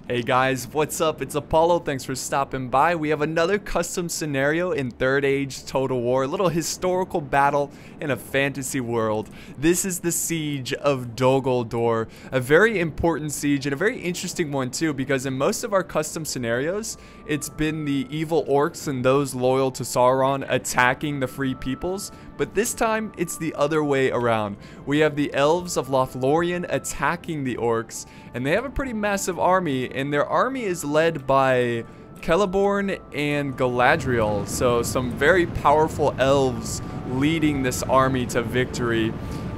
Hey guys, what's up? It's Apollo. Thanks for stopping by. We have another custom scenario in Third Age Total War, a little historical battle in a fantasy world. This is the Siege of Dol Guldur, a very important siege and a very interesting one too, because in most of our custom scenarios, it's been the evil orcs and those loyal to Sauron attacking the free peoples, but this time it's the other way around. We have the Elves of Lothlorien attacking the orcs, and they have a pretty massive army, and their army is led by Celeborn and Galadrim, so some very powerful elves leading this army to victory.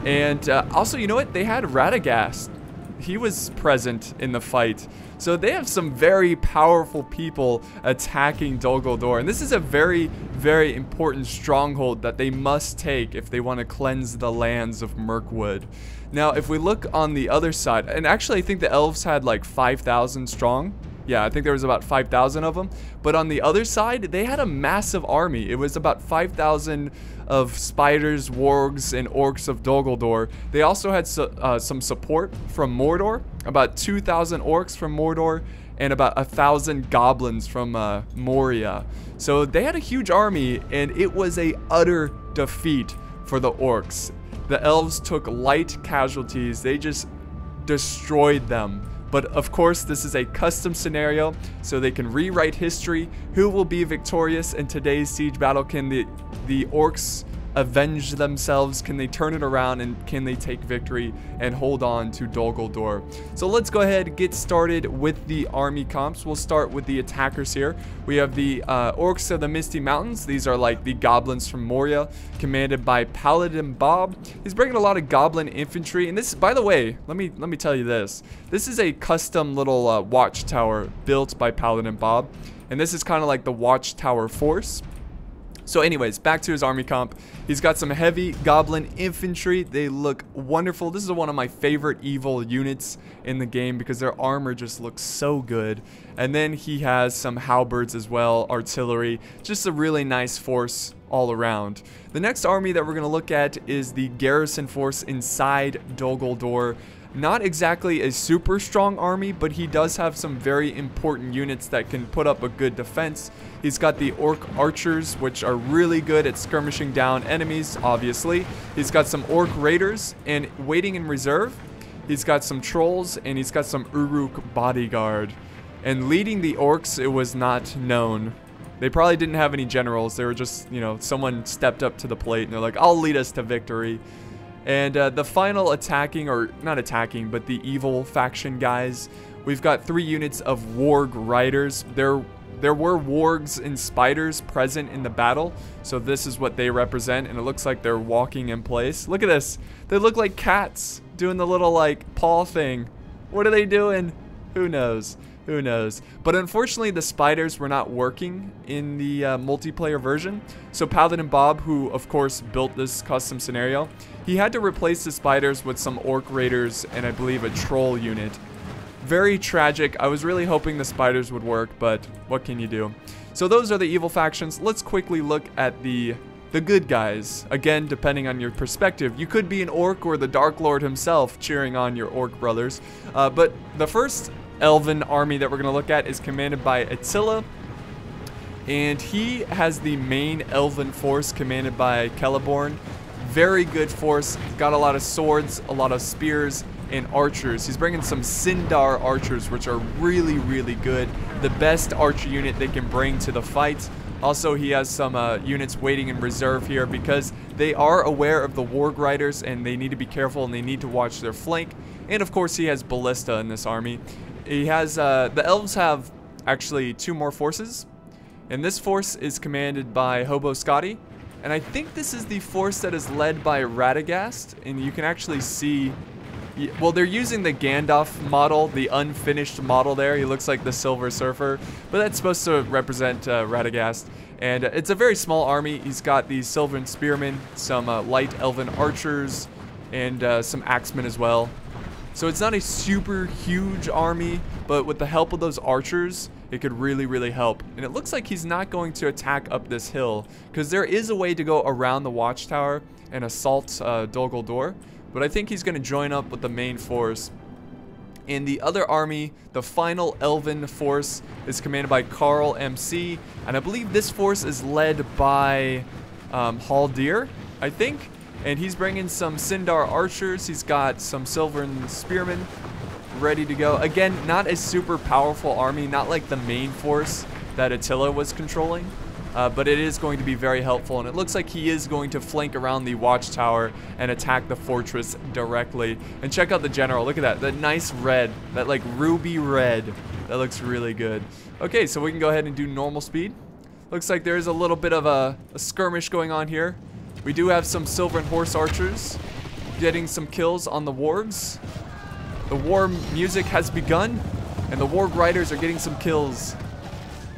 And also, you know what? They had Radagast. He was present in the fight. So they have some very powerful people attacking Dol Guldur. And this is a very, very important stronghold that they must take if they want to cleanse the lands of Mirkwood. Now, if we look on the other side, and actually I think the elves had like 5,000 strong. Yeah, I think there was about 5,000 of them. But on the other side, they had a massive army. It was about 5,000 of spiders, wargs, and orcs of Dol Guldur. They also had some support from Mordor, about 2,000 orcs from Mordor, and about 1,000 goblins from Moria. So they had a huge army, and it was a utter defeat for the orcs. The elves took light casualties. They just destroyed them. But of course, this is a custom scenario, so they can rewrite history. Who will be victorious in today's siege battle? Can the orcs avenge themselves? Can they turn it around, and can they take victory and hold on to Dol Guldur? So let's go ahead and get started with the army comps. We'll start with the attackers here. We have the orcs of the Misty Mountains. These are like the goblins from Moria, commanded by Paladin Bob. He's bringing a lot of goblin infantry, and this, by the way, let me tell you this. This is a custom little watchtower built by Paladin Bob, and this is kind of like the watchtower force. So anyways, back to his army comp. He's got some heavy goblin infantry. They look wonderful. This is one of my favorite evil units in the game because their armor just looks so good. And then he has some halberds as well, artillery. Just a really nice force all around. The next army that we're going to look at is the garrison force inside Dol Guldur. Not exactly a super strong army, but he does have some very important units that can put up a good defense. He's got the orc archers, which are really good at skirmishing down enemies, obviously. He's got some orc raiders, and waiting in reserve, he's got some trolls, and he's got some Uruk bodyguard. And leading the orcs, it was not known. They probably didn't have any generals. They were just, you know, someone stepped up to the plate, and they're like, I'll lead us to victory. And the final attacking, or not attacking, but the evil faction guys, we've got 3 units of warg riders. There were wargs and spiders present in the battle, so this is what they represent, and it looks like they're walking in place. Look at this. They look like cats doing the little, like, paw thing. What are they doing? Who knows? Who knows? But unfortunately, the spiders were not working in the multiplayer version. So Paladin Bob, who of course built this custom scenario, he had to replace the spiders with some orc raiders and I believe a troll unit. Very tragic. I was really hoping the spiders would work, but what can you do? So those are the evil factions. Let's quickly look at the good guys. Again, depending on your perspective, you could be an orc or the Dark Lord himself cheering on your orc brothers. But the first elven army that we're going to look at is commanded by Attila, and he has the main elven force commanded by Celeborn. Very good force. He's got a lot of swords, a lot of spears, and archers. He's bringing some Sindar archers, which are really, really good. The best archer unit they can bring to the fight. Also, he has some units waiting in reserve here because they are aware of the warg riders and they need to be careful and they need to watch their flank. And of course, he has ballista in this army. He has, the elves have actually 2 more forces, and this force is commanded by Hobo Scotty, and I think this is the force that is led by Radagast, and you can actually see, well, they're using the Gandalf model, the unfinished model there. He looks like the Silver Surfer, but that's supposed to represent Radagast, and it's a very small army. He's got these Sylvan Spearmen, some light elven archers, and some axemen as well. So it's not a super huge army, but with the help of those archers, it could really, really help. And it looks like he's not going to attack up this hill, because there is a way to go around the watchtower and assault Dol Guldur, but I think he's going to join up with the main force. And the other army, the final Elven force, is commanded by Carl MC. And I believe this force is led by Haldir, I think. And he's bringing some Sindar archers. He's got some Silvern spearmen ready to go. Again, not a super powerful army, not like the main force that Attila was controlling. But it is going to be very helpful, and it looks like he is going to flank around the watchtower and attack the fortress directly. And check out the general. Look at that. That nice red. That like ruby red. That looks really good. Okay, so we can go ahead and do normal speed. Looks like there is a little bit of a skirmish going on here. We do have some Silver and Horse archers getting some kills on the wargs. The war music has begun, and the warg riders are getting some kills.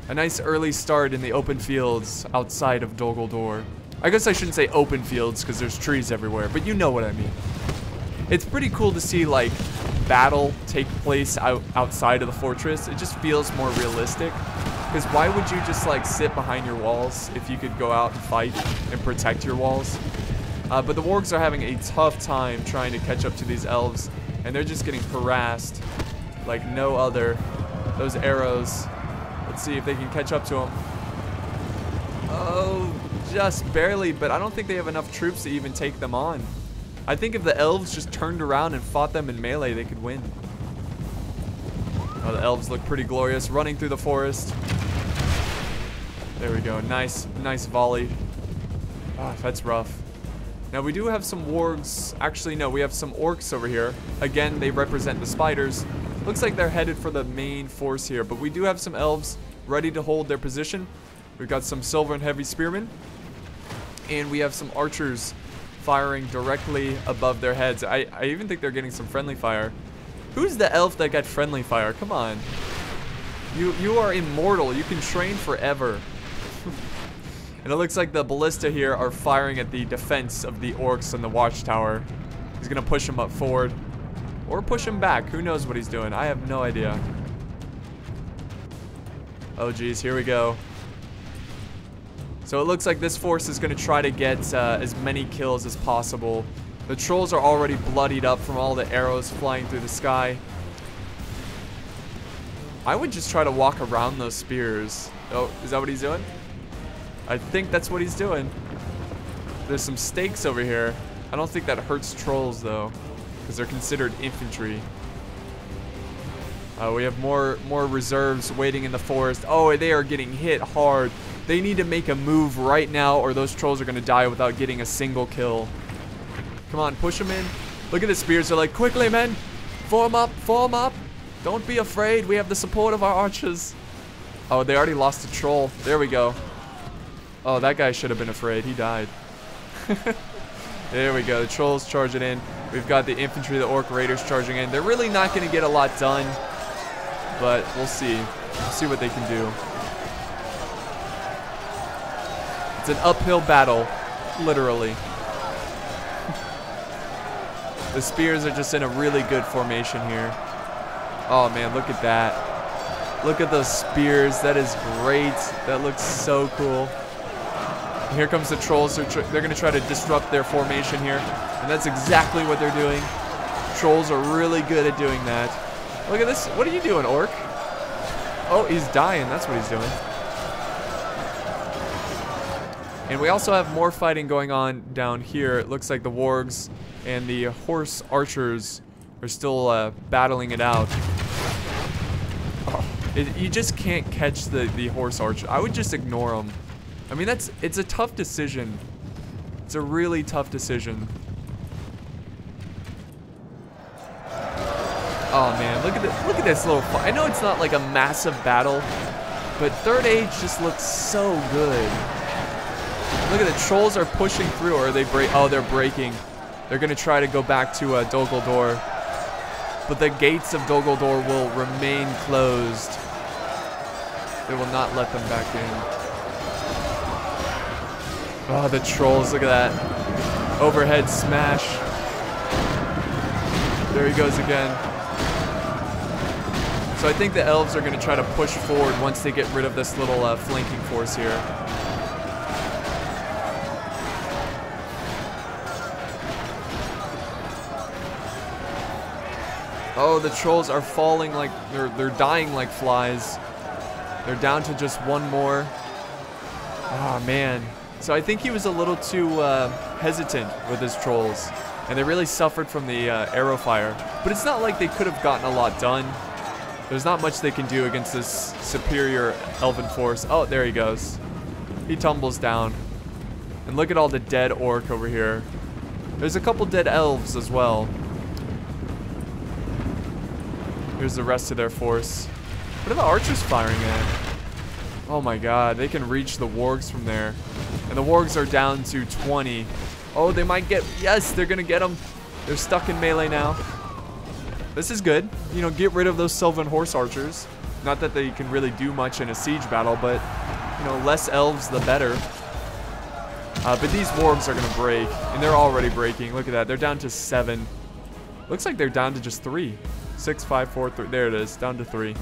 A nice early start in the open fields outside of Dol Guldur. I guess I shouldn't say open fields because there's trees everywhere, but you know what I mean. It's pretty cool to see like battle take place outside of the fortress. It just feels more realistic. Because why would you just like sit behind your walls if you could go out and fight and protect your walls? But the wargs are having a tough time trying to catch up to these elves, and they're just getting harassed like no other. Those arrows. Let's see if they can catch up to them. Oh, just barely, but I don't think they have enough troops to even take them on. I think if the elves just turned around and fought them in melee, they could win. Oh, the elves look pretty glorious, running through the forest. There we go. Nice volley. Ah, that's rough. Now, we do have some wargs. Actually, no, we have some orcs over here. Again, they represent the spiders. Looks like they're headed for the main force here, but we do have some elves ready to hold their position. We've got some silver and heavy spearmen, and we have some archers firing directly above their heads. I even think they're getting some friendly fire. Who's the elf that got friendly fire? Come on. You are immortal. You can train forever. And it looks like the ballista here are firing at the defense of the orcs on the watchtower. He's going to push them up forward. Or push him back. Who knows what he's doing? I have no idea. Oh, geez. Here we go. So it looks like this force is going to try to get as many kills as possible. The trolls are already bloodied up from all the arrows flying through the sky. I would just try to walk around those spears. Oh, is that what he's doing? I think that's what he's doing. There's some stakes over here. I don't think that hurts trolls, though, because they're considered infantry. We have more reserves waiting in the forest. Oh, they are getting hit hard. They need to make a move right now, or those trolls are going to die without getting a single kill. Come on, push them in. Look at the spears. They're like, quickly, men. Form up, form up. Don't be afraid. We have the support of our archers. Oh, they already lost a troll. There we go. Oh, that guy should have been afraid. He died. There we go. The trolls charging in. We've got the infantry, the orc raiders charging in. They're really not going to get a lot done, but we'll see. We'll see what they can do. It's an uphill battle, literally. The spears are just in a really good formation here. Oh, man, look at that. Look at those spears. That is great. That looks so cool. And here comes the trolls. They're going to try to disrupt their formation here. And that's exactly what they're doing. Trolls are really good at doing that. Look at this. What are you doing, orc? Oh, he's dying. That's what he's doing. And we also have more fighting going on down here. It looks like the wargs and the horse archers are still battling it out. Oh, you just can't catch the horse archer. I would just ignore them. I mean, it's a tough decision. It's a really tough decision. Oh man, look at this little fight. I know it's not like a massive battle, but Third Age just looks so good. Look at the trolls are pushing through, or are they break? Oh, they're breaking. They're gonna try to go back to Dol Guldur, but the gates of Dol Guldur will remain closed. They will not let them back in. Oh, the trolls! Look at that overhead smash. There he goes again. So I think the elves are going to try to push forward once they get rid of this little flanking force here. Oh, the trolls are falling like, they're dying like flies. They're down to just one more. Ah, man. So I think he was a little too hesitant with his trolls. And they really suffered from the arrow fire. But it's not like they could have gotten a lot done. There's not much they can do against this superior elven force. Oh, there he goes. He tumbles down. And look at all the dead orc over here. There's a couple dead elves as well. Here's the rest of their force. What are the archers firing at? Oh my god, they can reach the wargs from there. And the wargs are down to 20. Oh, they might get... Yes, they're gonna get them. They're stuck in melee now. This is good. You know, get rid of those Sylvan horse archers. Not that they can really do much in a siege battle, but, you know, less elves, the better. But these wargs are gonna break. And they're already breaking. Look at that. They're down to 7. Looks like they're down to just 3. 6, 5, 4, 3. There it is. Down to 3.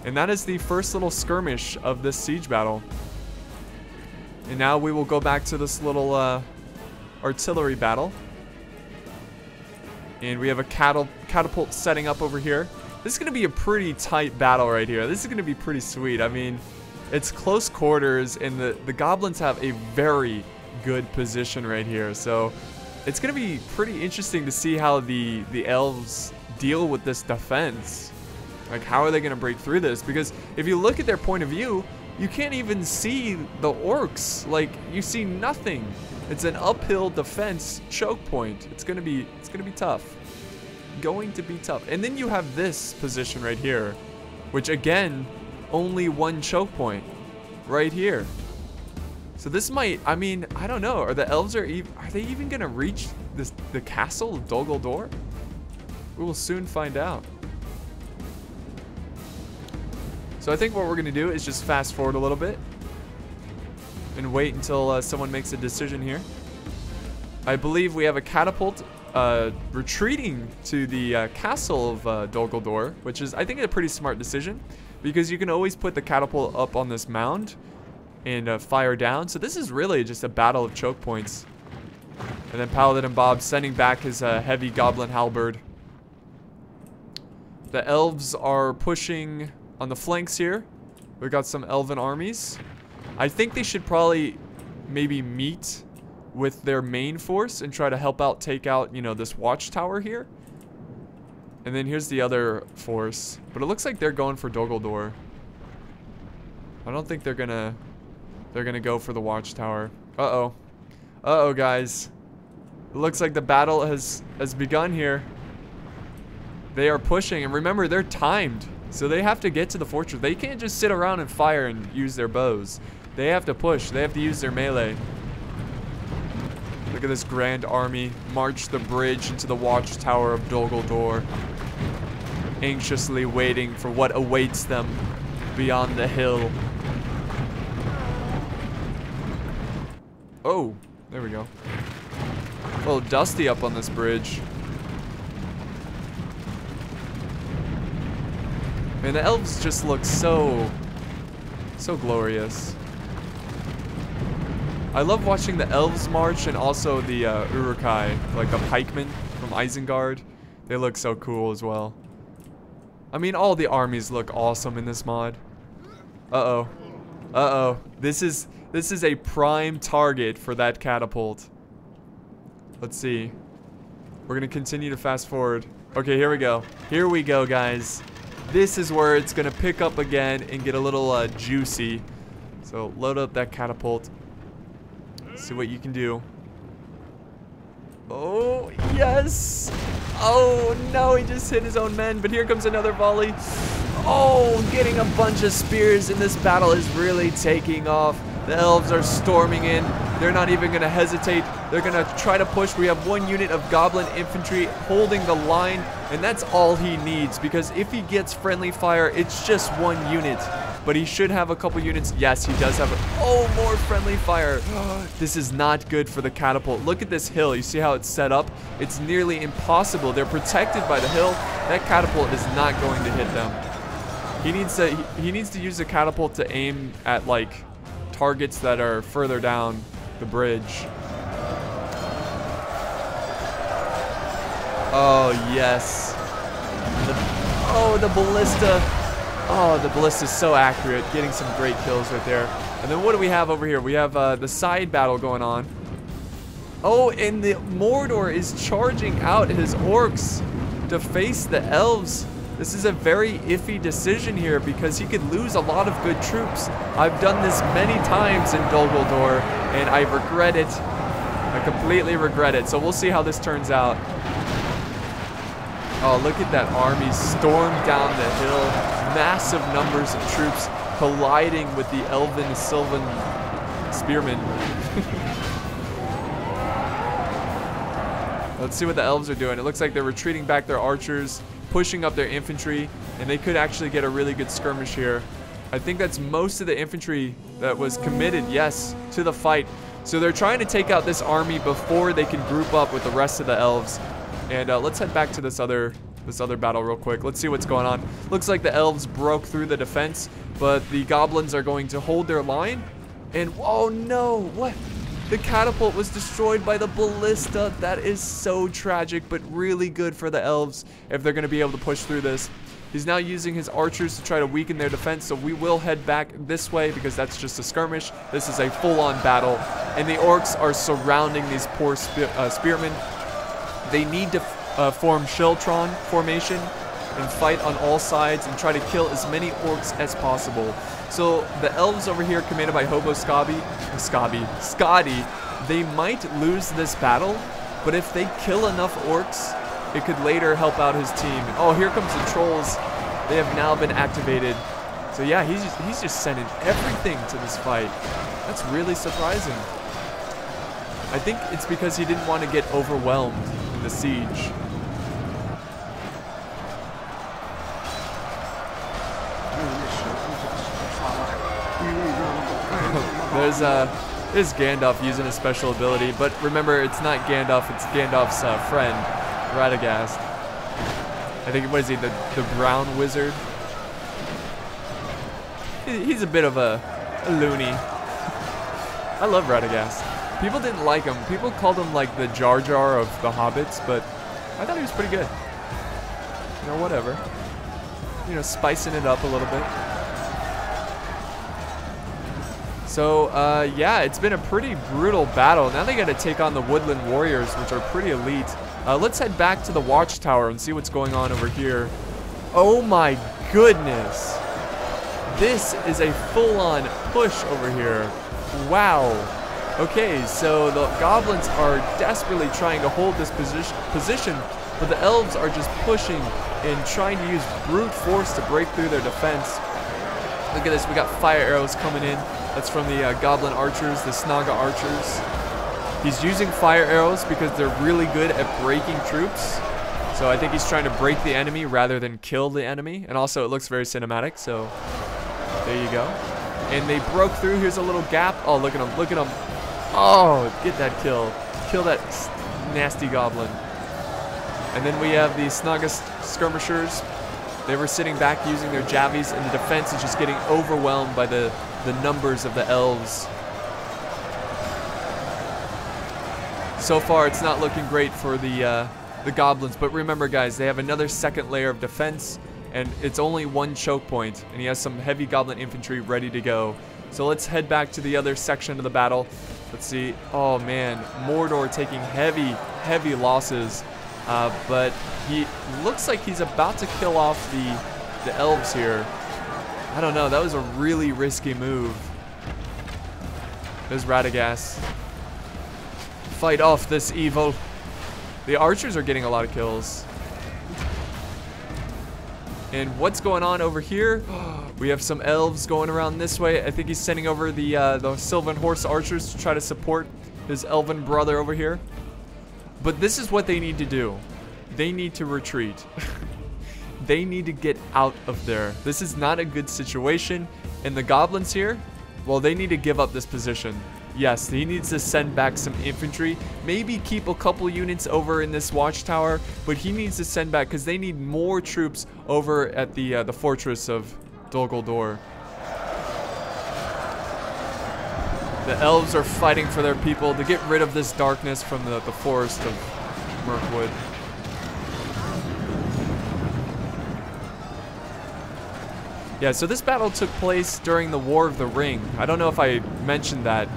And that is the first little skirmish of this siege battle. And now we will go back to this little artillery battle. And we have a catapult setting up over here. This is going to be a pretty tight battle right here. This is going to be pretty sweet. I mean, it's close quarters, and the goblins have a very good position right here. So it's going to be pretty interesting to see how the elves deal with this defense. Like, how are they going to break through this? Because if you look at their point of view, you can't even see the orcs. Like, you see nothing. It's an uphill defense choke point. It's gonna be tough. Going to be tough. And then you have this position right here, which again, only one choke point right here. So this might, I mean, I don't know. Are the elves are they even gonna reach the castle of Dol Guldur? We will soon find out. So I think what we're going to do is just fast forward a little bit and wait until someone makes a decision here. I believe we have a catapult retreating to the castle of Dol Guldur, which is, I think, a pretty smart decision because you can always put the catapult up on this mound and fire down. So this is really just a battle of choke points. And then Paladin and Bob sending back his heavy goblin halberd. The elves are pushing on the flanks here. We've got some elven armies. I think they should probably maybe meet with their main force and try to help out, take out, you know, this watchtower here. And then here's the other force. But it looks like they're going for Dol Guldur. I don't think they're gonna go for the watchtower. Uh-oh. Uh-oh, guys. It looks like the battle has begun here. They are pushing, and remember, they're timed. So they have to get to the fortress. They can't just sit around and fire and use their bows. They have to push. They have to use their melee. Look at this grand army march the bridge into the watchtower of Dol Guldur, anxiously waiting for what awaits them beyond the hill. Oh, there we go. A little dusty up on this bridge. Man, the elves just look so glorious. I love watching the elves march and also the Uruk-Hai, like the pikemen from Isengard. They look so cool as well. I mean, all the armies look awesome in this mod. Uh-oh. Uh-oh. This is a prime target for that catapult. Let's see. We're gonna continue to fast forward. Okay, here we go. Here we go, guys. This is where it's gonna pick up again and get a little juicy. So load up that catapult. See what you can do. Oh, yes! Oh, no, he just hit his own men, but here comes another volley. Oh, getting a bunch of spears in this battle is really taking off. The elves are storming in. They're not even going to hesitate. They're going to try to push. We have one unit of goblin infantry holding the line, and that's all he needs, because if he gets friendly fire, it's just one unit. But he should have a couple units. Yes, he does have more friendly fire. This is not good for the catapult. Look at this hill. You see how it's set up? It's nearly impossible. They're protected by the hill. That catapult is not going to hit them. He needs to use the catapult to aim at, like, targets that are further down the bridge. Oh, yes. The ballista. Oh, the ballista is so accurate. Getting some great kills right there. And then what do we have over here? We have the side battle going on. Oh, and the Mordor is charging out his orcs to face the elves. This is a very iffy decision here because he could lose a lot of good troops. I've done this many times in Dol Guldur, and I regret it. I completely regret it. So we'll see how this turns out. Oh, look at that army storm down the hill. Massive numbers of troops colliding with the elven, sylvan spearmen. Let's see what the elves are doing. It looks like they're retreating back their archers, pushing up their infantry, and they could actually get a really good skirmish here. I think that's most of the infantry that was committed, yes, to the fight. So they're trying to take out this army before they can group up with the rest of the elves. And let's head back to this other battle real quick. Let's see what's going on. Looks like the elves broke through the defense, but the goblins are going to hold their line. And oh no, what? The catapult was destroyed by the ballista. That is so tragic, but really good for the elves if they're going to be able to push through this. He's now using his archers to try to weaken their defense, so we will head back this way because that's just a skirmish. This is a full-on battle, and the orcs are surrounding these poor spearmen. They need to form Shiltron formation and fight on all sides and try to kill as many orcs as possible. So the elves over here, commanded by Hobo Scotty, they might lose this battle, but if they kill enough orcs, it could later help out his team. Oh, here comes the trolls. They have now been activated. So yeah, he's just sending everything to this fight. That's really surprising. I think it's because he didn't want to get overwhelmed in the siege. There's Gandalf using a special ability, but remember, it's not Gandalf, it's Gandalf's friend, Radagast. I think, what is he, the brown wizard? He's a bit of a loony. I love Radagast. People didn't like him. People called him like the Jar Jar of the Hobbits, but I thought he was pretty good. You know, whatever. You know, spicing it up a little bit. So, yeah, it's been a pretty brutal battle. Now they got to take on the Woodland Warriors, which are pretty elite. Let's head back to the Watchtower and see what's going on over here. Oh my goodness. This is a full-on push over here. Wow. Okay, so the goblins are desperately trying to hold this position, but the elves are just pushing and trying to use brute force to break through their defense. Look at this, we got fire arrows coming in. That's from the goblin archers, the Snaga archers. He's using fire arrows because they're really good at breaking troops. So I think he's trying to break the enemy rather than kill the enemy. And also it looks very cinematic, so there you go. And they broke through. Here's a little gap. Oh, look at him, look at him. Oh, get that kill. Kill that nasty goblin. And then we have the Snaga skirmishers. They were sitting back using their jabbies, and the defense is just getting overwhelmed by the numbers of the elves. So far, it's not looking great for the goblins, but remember, guys, they have another second layer of defense, and it's only one choke point, and he has some heavy goblin infantry ready to go. So let's head back to the other section of the battle. Let's see. Oh man, Mordor taking heavy losses. But he looks like he's about to kill off the elves here. I don't know, that was a really risky move. There's Radagast. Fight off this evil. The archers are getting a lot of kills. And what's going on over here? We have some elves going around this way. I think he's sending over the Sylvan Horse archers to try to support his elven brother over here. But this is what they need to do. They need to retreat. They need to get out of there. This is not a good situation. And the goblins here, well, they need to give up this position. Yes, he needs to send back some infantry. Maybe keep a couple units over in this watchtower, but he needs to send back because they need more troops over at the fortress of Dol Guldur. The elves are fighting for their people to get rid of this darkness from the forest of Mirkwood. Yeah, so this battle took place during the War of the Ring. I don't know if I mentioned that.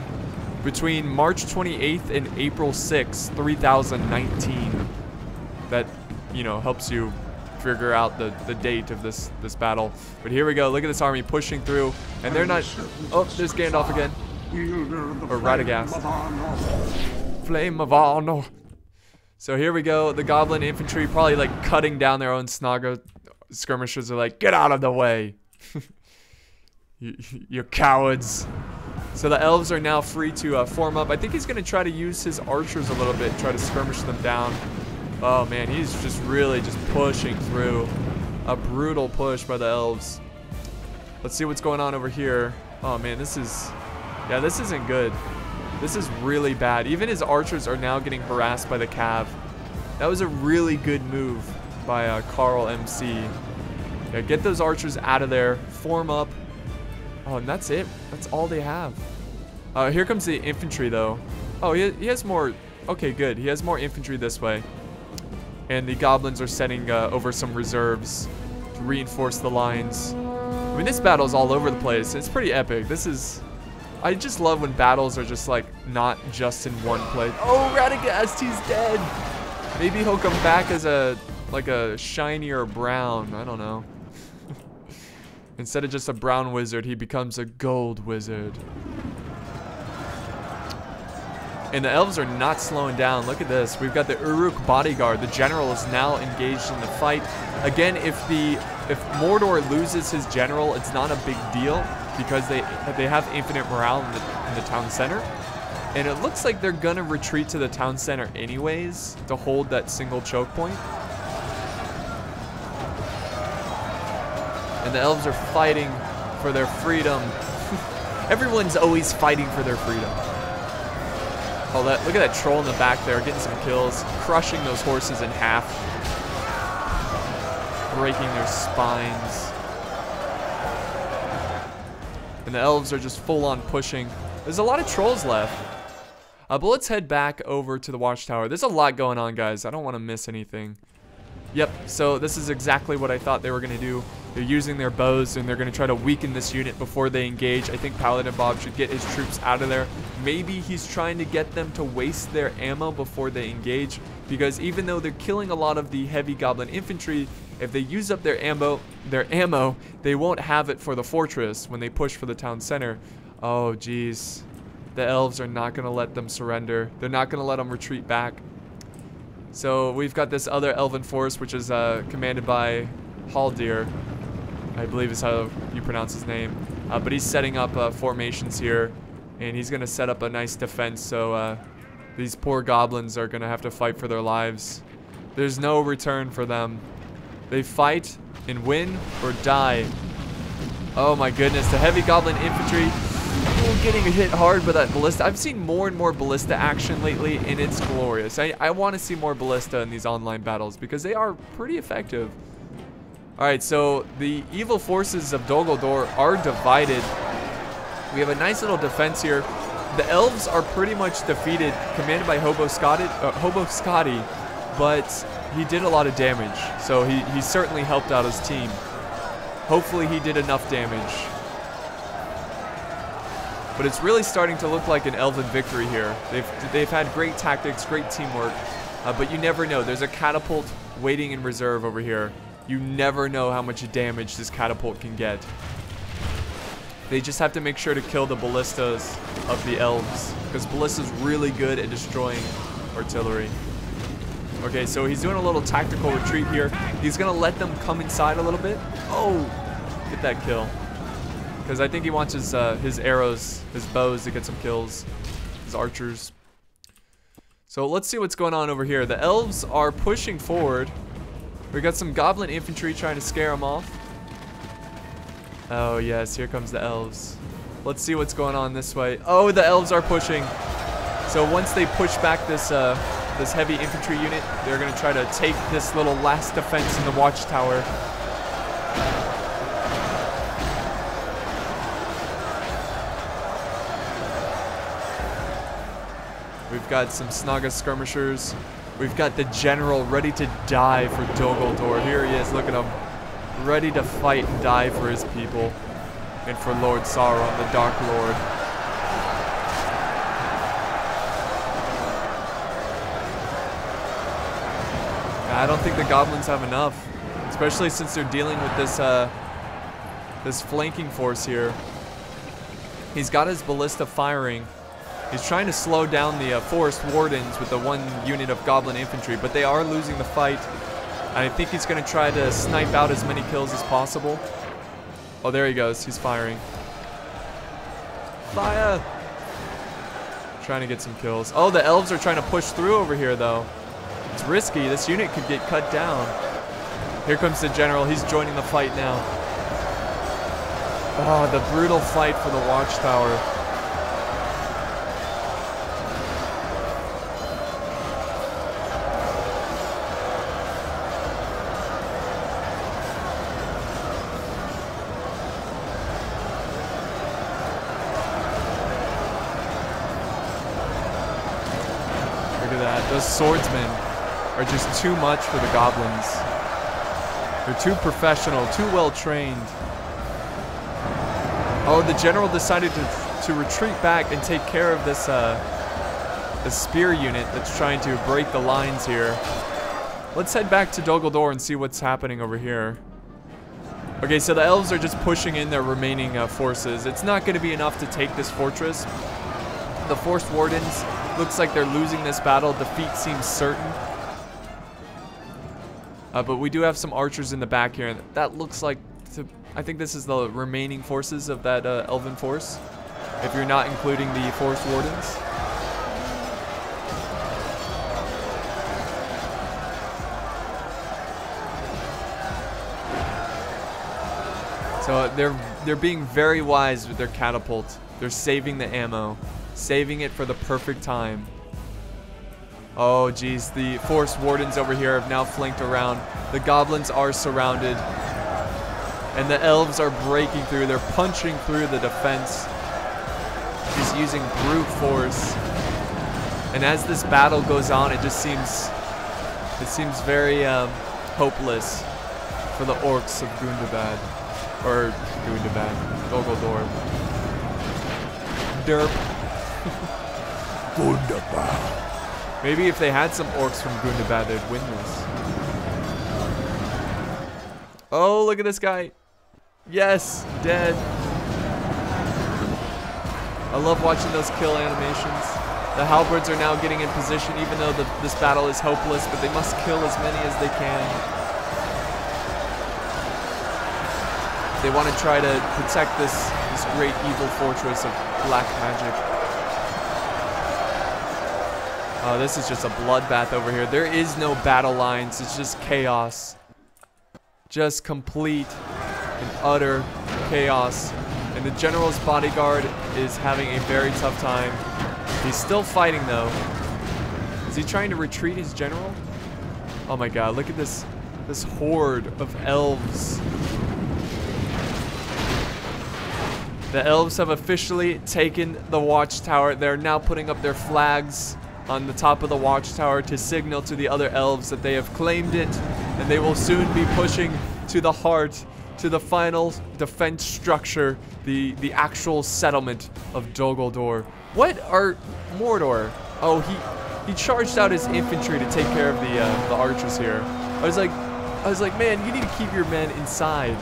Between March 28th and April 6th, 3019. That, you know, helps you figure out the date of this battle. But here we go. Look at this army pushing through. And they're not... Oh, there's Gandalf again. Or Radagast. Flame of Honor. So here we go. The Goblin infantry probably like cutting down their own Snaga skirmishers are like, get out of the way. You cowards. So the elves are now free to form up. I think he's going to try to use his archers a little bit, try to skirmish them down. Oh man, he's just really just pushing through. A brutal push by the elves. Let's see what's going on over here. Oh man, this is... Yeah, this isn't good. This is really bad. Even his archers are now getting harassed by the cav. That was a really good move by Carl MC. Yeah, get those archers out of there. Form up. Oh, and that's it. That's all they have. Here comes the infantry, though. Oh, he has more... Okay, good. He has more infantry this way. And the goblins are setting over some reserves to reinforce the lines. I mean, this battle's all over the place. It's pretty epic. This is... I just love when battles are just, like, not just in one place. Oh, Radagast, he's dead! Maybe he'll come back as a... like a shinier brown. I don't know. Instead of just a brown wizard, he becomes a gold wizard. And the elves are not slowing down. Look at this. We've got the Uruk bodyguard. The general is now engaged in the fight. Again, if Mordor loses his general, it's not a big deal because they have infinite morale in the town center. And it looks like they're gonna retreat to the town center anyways to hold that single choke point. And the elves are fighting for their freedom. Everyone's always fighting for their freedom. Oh, look at that troll in the back there, getting some kills, crushing those horses in half, breaking their spines. And the elves are just full on pushing. There's a lot of trolls left. But let's head back over to the watchtower. There's a lot going on, guys. I don't want to miss anything. Yep, so this is exactly what I thought they were going to do. They're using their bows, and they're going to try to weaken this unit before they engage. I think Paladin Bob should get his troops out of there. Maybe he's trying to get them to waste their ammo before they engage, because even though they're killing a lot of the heavy goblin infantry, if they use up their ammo, they won't have it for the fortress when they push for the town center. Oh, jeez. The elves are not going to let them surrender. They're not going to let them retreat back. So we've got this other elven force, which is commanded by Haldir, I believe is how you pronounce his name. But he's setting up formations here, and he's going to set up a nice defense, so these poor goblins are going to have to fight for their lives. There's no return for them. They fight and win or die. Oh my goodness, the heavy goblin infantry getting hit hard by that ballista. I've seen more and more ballista action lately, and it's glorious. I want to see more ballista in these online battles because they are pretty effective. Alright, so the evil forces of Dol Guldur are divided. We have a nice little defense here. The elves are pretty much defeated, commanded by Hobo Scotty, but he did a lot of damage, so he certainly helped out his team. Hopefully he did enough damage. But it's really starting to look like an elven victory here. They've had great tactics, great teamwork, but you never know. There's a catapult waiting in reserve over here. You never know how much damage this catapult can get. They just have to make sure to kill the ballistas of the elves, because ballista's really good at destroying artillery. Okay, so he's doing a little tactical retreat here. He's gonna let them come inside a little bit. Oh, get that kill. Because I think he wants his arrows, his bows to get some kills, his archers. So let's see what's going on over here. The elves are pushing forward. We got some goblin infantry trying to scare them off. Oh yes, here comes the elves. Let's see what's going on this way. Oh, the elves are pushing. So once they push back this this heavy infantry unit, they're gonna try to take this little last defense in the watchtower. We've got some Snaga skirmishers. We've got the general ready to die for Dol Guldur. Here he is, look at him. ready to fight and die for his people and for Lord Sauron, the Dark Lord. I don't think the goblins have enough, especially since they're dealing with this this flanking force here. He's got his ballista firing. He's trying to slow down the forest wardens with the one unit of goblin infantry, but they are losing the fight. And I think he's going to try to snipe out as many kills as possible. Oh, there he goes. He's firing. Fire! Trying to get some kills. Oh, the elves are trying to push through over here, though. It's risky. This unit could get cut down. Here comes the general. He's joining the fight now. Oh, the brutal fight for the watchtower. Look at that. Those swordsmen are just too much for the goblins. They're too professional, too well trained. Oh, the general decided to retreat back and take care of this the spear unit that's trying to break the lines here. Let's head back to Dol Guldur and see what's happening over here. Okay, so the elves are just pushing in their remaining forces. It's not going to be enough to take this fortress. The forest wardens, looks like they're losing this battle. Defeat seems certain. But we do have some archers in the back here. And that looks like, I think this is the remaining forces of that elven force. If you're not including the forest wardens. So they're being very wise with their catapult. They're saving the ammo. Saving it for the perfect time. Oh, geez. The forest wardens over here have now flanked around. The goblins are surrounded. And the elves are breaking through. They're punching through the defense. Just using brute force. And as this battle goes on, it seems very hopeless for the orcs of Gundabad. Or Gundabad. Dol Guldur. Derp. Gundabad. Maybe if they had some orcs from Gundabad, they'd win this. Oh, look at this guy. Yes, dead. I love watching those kill animations. The halberds are now getting in position, even though this battle is hopeless, but they must kill as many as they can. They want to try to protect this great evil fortress of black magic. Oh, this is just a bloodbath over here. There is no battle lines. It's just chaos. Just complete and utter chaos. And the general's bodyguard is having a very tough time. He's still fighting, though. Is he trying to retreat his general? Oh my god, look at this horde of elves. The elves have officially taken the watchtower. They're now putting up their flags on the top of the watchtower to signal to the other elves that they have claimed it, and they will soon be pushing to the heart, to the final defense structure, the actual settlement of Dol Guldur. What are Mordor? Oh, he charged out his infantry to take care of the archers here. I was like, man, you need to keep your men inside.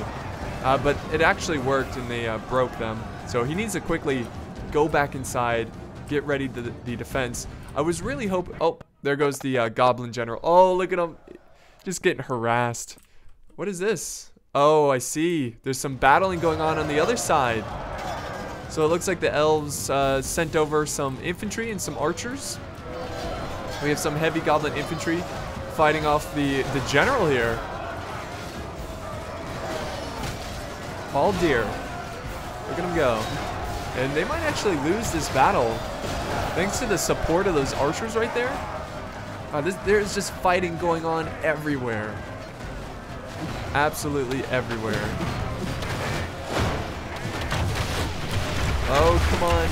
But it actually worked, and they broke them. So he needs to quickly go back inside, get ready to the defense. I was really hoping... Oh, there goes the goblin general. Oh, look at him. Just getting harassed. What is this? Oh, I see. There's some battling going on the other side. So it looks like the elves sent over some infantry and some archers. We have some heavy goblin infantry fighting off the general here. All deer. Look at him go. And they might actually lose this battle. Thanks to the support of those archers right there. There's just fighting going on everywhere. Absolutely everywhere. Oh, come on.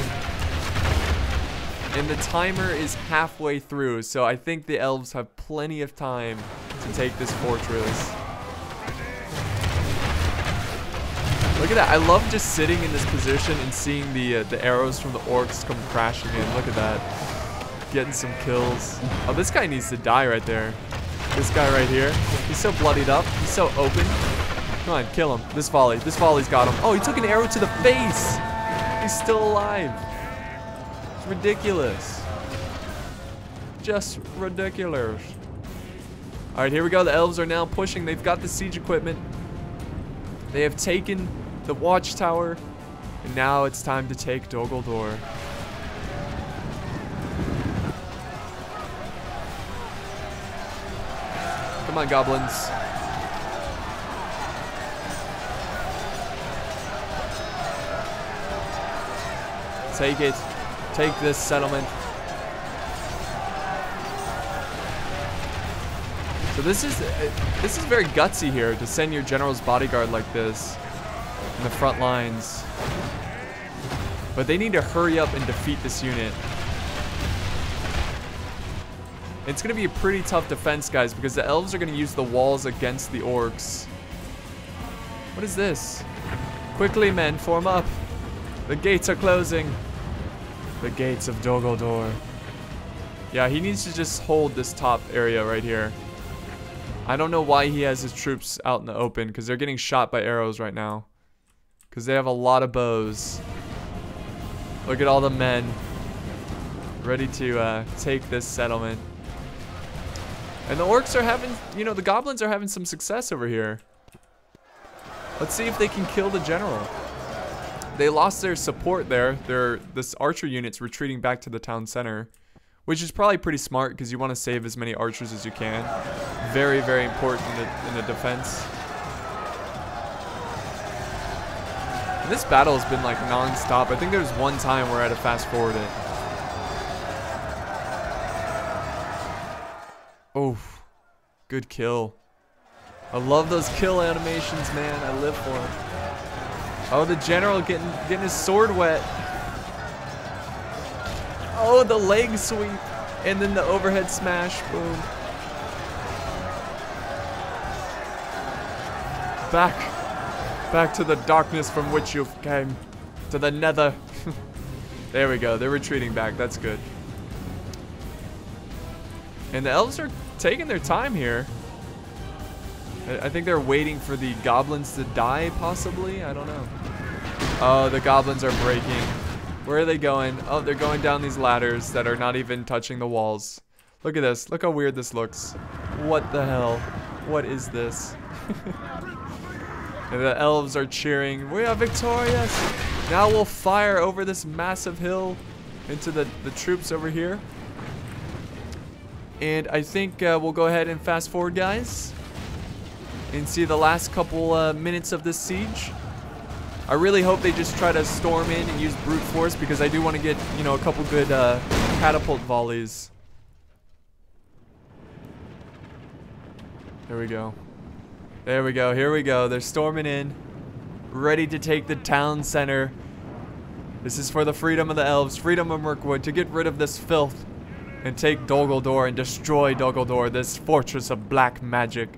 And the timer is halfway through, so I think the elves have plenty of time to take this fortress. at that. I love just sitting in this position and seeing the arrows from the orcs come crashing in. Look at that. Getting some kills. Oh, this guy needs to die right there. This guy right here. He's so bloodied up. He's so open. Come on, kill him. This volley. This volley's got him. Oh, he took an arrow to the face. He's still alive. It's ridiculous. Just ridiculous. All right, here we go. The elves are now pushing. They've got the siege equipment. They have taken the watchtower. And now it's time to take Dol Guldur. Come on, goblins. Take it. Take this settlement. So this is very gutsy here to send your general's bodyguard like this in the front lines. But they need to hurry up and defeat this unit. It's going to be a pretty tough defense, guys, because the elves are going to use the walls against the orcs. What is this? Quickly, men, form up. The gates are closing. The gates of Dol Guldur. Yeah, he needs to just hold this top area right here. I don't know why he has his troops out in the open, because they're getting shot by arrows right now. Because they have a lot of bows. Look at all the men ready to take this settlement. And the orcs are having, you know, the goblins are having some success over here. Let's see if they can kill the general. They lost their support there. This archer unit's retreating back to the town center, which is probably pretty smart because you want to save as many archers as you can. Very, very important in the defense. And this battle has been like non-stop. I think there's one time where I had to fast forward it. Oh, good kill. I love those kill animations, man. I live for them. Oh, the general getting his sword wet. Oh, the leg sweep. And then the overhead smash. Boom. Back to the darkness from which you came. To the nether. There we go. They're retreating back. That's good. And the elves are taking their time here. I think they're waiting for the goblins to die, possibly. I don't know. Oh, the goblins are breaking. Where are they going? Oh, they're going down these ladders that are not even touching the walls. Look at this. Look how weird this looks. What the hell? What is this? And the elves are cheering. We are victorious. Now we'll fire over this massive hill into the troops over here. And I think we'll go ahead and fast forward, guys, and see the last couple minutes of this siege. I really hope they just try to storm in and use brute force, because I do want to get, you know, a couple good catapult volleys. There we go. There we go. Here we go. They're storming in, ready to take the town center. This is for the freedom of the elves, freedom of Mirkwood, to get rid of this filth and take Dol Guldur and destroy Dol Guldur, this fortress of black magic.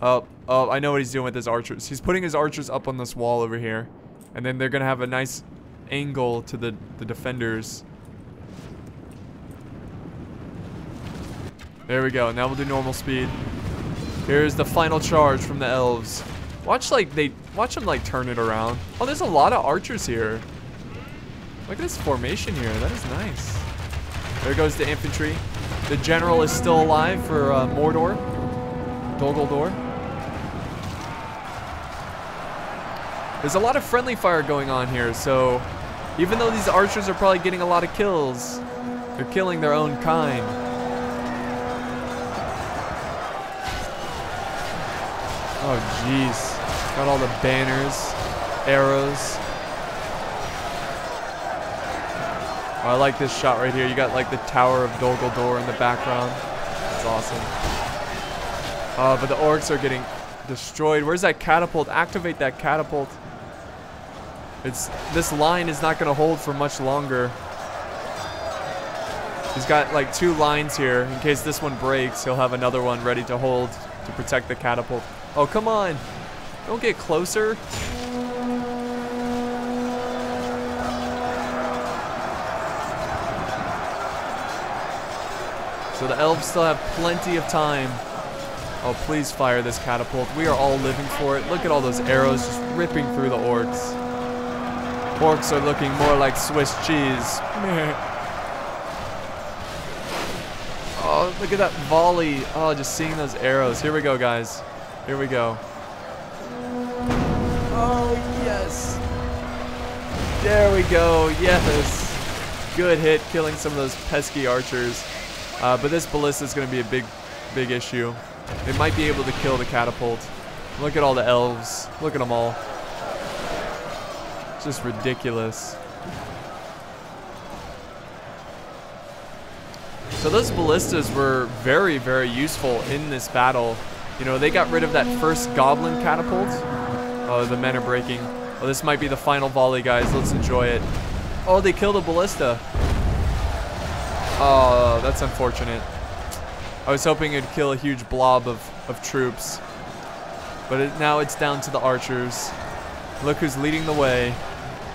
Oh, I know what he's doing with his archers. He's putting his archers up on this wall over here. And then they're going to have a nice angle to the defenders. There we go. Now we'll do normal speed. Here's the final charge from the elves. Watch them like turn it around. Oh, there's a lot of archers here. Look at this formation here. That is nice. There goes the infantry. The general is still alive for Mordor. Dol Guldur. There's a lot of friendly fire going on here, so even though these archers are probably getting a lot of kills, they're killing their own kind. Oh, jeez. Got all the banners, arrows. Oh, I like this shot right here. You got like the Tower of Dol Guldur in the background. That's awesome. But the orcs are getting destroyed. Where's that catapult? Activate that catapult. This line is not going to hold for much longer. He's got like 2 lines here. In case this one breaks, he'll have another one ready to hold to protect the catapult. Oh, come on. Don't get closer. So the elves still have plenty of time. Oh, please fire this catapult. We are all living for it. Look at all those arrows just ripping through the orcs. Orcs are looking more like Swiss cheese. Oh, look at that volley. Oh, just seeing those arrows. Here we go, guys. Here we go. Oh, yes. There we go. Yes. Good hit, killing some of those pesky archers. But this ballista is going to be a big issue. It might be able to kill the catapult. Look at all the elves. Look at them all. It's just ridiculous. So those ballistas were very, very useful in this battle. You know, they got rid of that first goblin catapult. Oh, the men are breaking. Oh, this might be the final volley, guys. Let's enjoy it. Oh, they killed a ballista. Oh, that's unfortunate. I was hoping it'd kill a huge blob of troops. But now it's down to the archers. Look who's leading the way.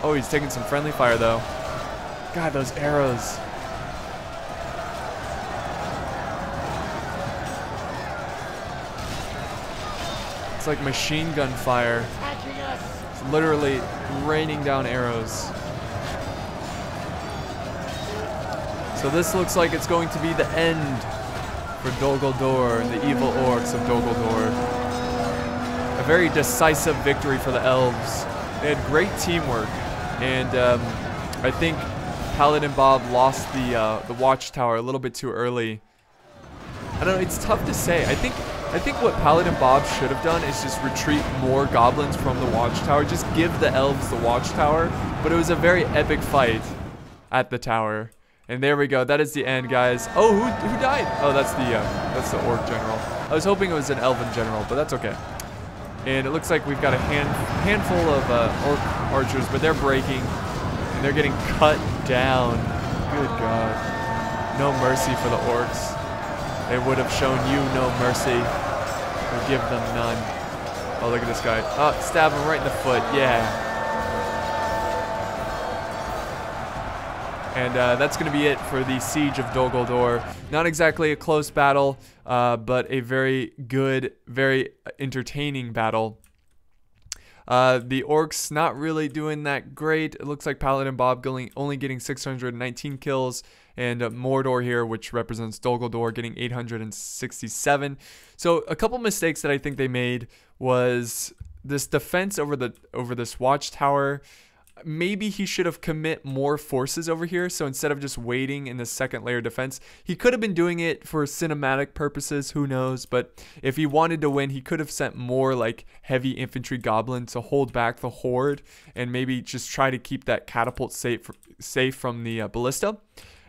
Oh, he's taking some friendly fire, though. God, those arrows. It's like machine gun fire. It's literally raining down arrows. So this looks like it's going to be the end for Dol Guldur and the evil orcs of Dol Guldur. A very decisive victory for the elves. They had great teamwork, and I think Paladin Bob lost the watchtower a little bit too early. I don't know, it's tough to say. I think what Paladin Bob should have done is just retreat more goblins from the watchtower. Just give the elves the watchtower. But it was a very epic fight at the tower. And there we go. That is the end, guys. Oh, who died? Oh, that's the orc general. I was hoping it was an elven general, but that's okay. And it looks like we've got a handful of orc archers, but they're breaking and they're getting cut down. Good God. No mercy for the orcs. They would have shown you no mercy. Or give them none. Oh, look at this guy. Oh, stab him right in the foot. Yeah. And that's going to be it for the Siege of Dol Guldur. Not exactly a close battle, but a very good, very entertaining battle. The orcs not really doing that great. It looks like Paladin Bob only getting 619 kills. And Mordor here, which represents Dol Guldur, getting 867. So a couple mistakes that I think they made was this defense over this watchtower. Maybe he should have commit more forces over here. So instead of just waiting in the second layer defense, he could have been doing it for cinematic purposes. Who knows? But if he wanted to win, he could have sent more like heavy infantry goblins to hold back the horde and maybe just try to keep that catapult safe from the ballista.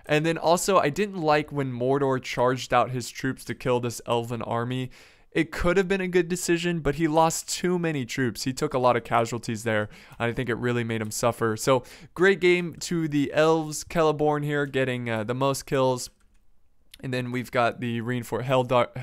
And then also, I didn't like when Mordor charged out his troops to kill this elven army. It could have been a good decision, but he lost too many troops. He took a lot of casualties there. I think it really made him suffer. So, great game to the elves. Celeborn here getting the most kills. And then we've got the reinforced Haldor,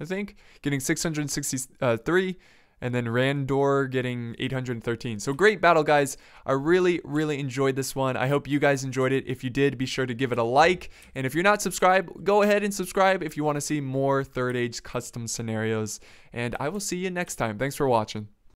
I think, getting 663. And then Randor getting 813. So great battle, guys. I really, really enjoyed this one. I hope you guys enjoyed it. If you did, be sure to give it a like. And if you're not subscribed, go ahead and subscribe if you want to see more Third Age custom scenarios. And I will see you next time. Thanks for watching.